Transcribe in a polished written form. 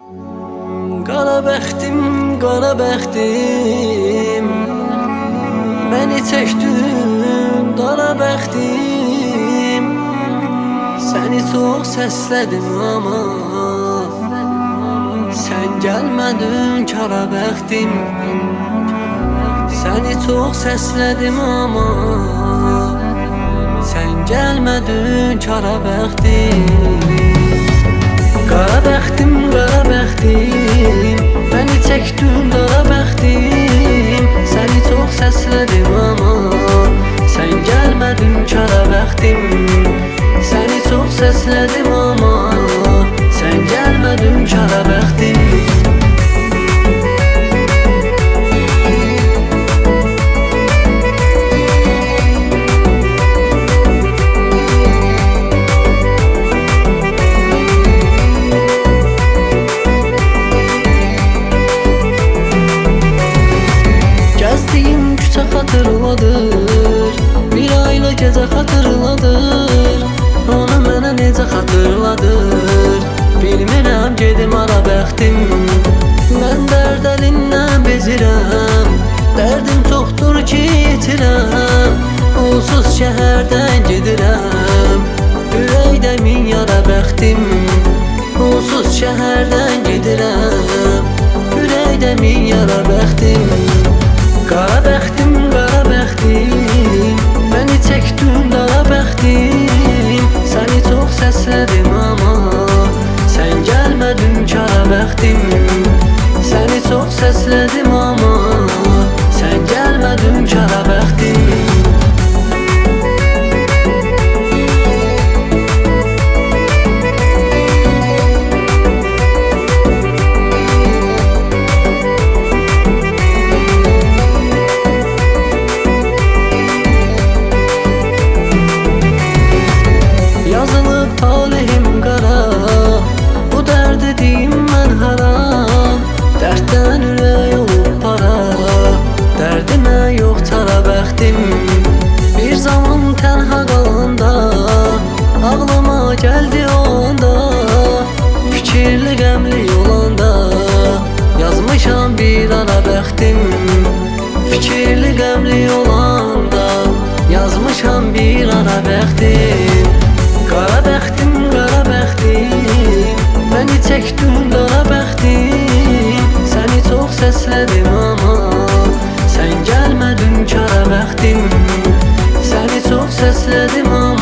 Qara bəxtim, qara bəxtim, məni çəkdin, qara bəxtim. Səni çox səslədim amma sən gəlmədin, qara bəxtim. Səni çox səslədim amma sən gəlmədin, qara bəxtim. Qara bəxtim, qara bəxtim, məni çəkdin, qara bəxtim. Səni çox səslədim amma sən gəlmədin, qara bəxtim. Səni çox səslədim amma sən gəlmədin, qara bəxtim. Gəzdiyim küçə xatırladır, bir ayla gecə xatırladır. Onu mənə necə xatırladır, bilmirəm gedim ara bəxtim. Mən dərd əlindən bezirəm, dərdim çoxdur ki itirəm. Onsuz şəhərdən gedirəm, ürəkdə min yara bəxtim. Onsuz şəhərdən gedirəm, ürəkdə min yara bəxtim. Qara bəxtim, qara bəxtim, məni çəkdin, qara bəxtim. Səni çox səslədim amma sən gəlmədin, qara bəxtim. Səni çox səslədim amma sən gəlmədin, qara bəxtim. Yazılıb talihim qara, bu dərd edeyim mən hara. Dərddən ürək olub para, dərdimə yox çara bəxtim. Bir zaman tənha qalanda, ağlıma gəldi o anda. Fikirli qəmli olanda, yazmışam bir ara bəxtim. Fikirli qəmli olanda, yazmışam bir ara bəxtim. Qara bəxtim, qara bəxtim, məni çəkdin, qara bəxtim. Səni çox səslədim amma sən gəlmədin, qara bəxtim. Səni çox səslədim amma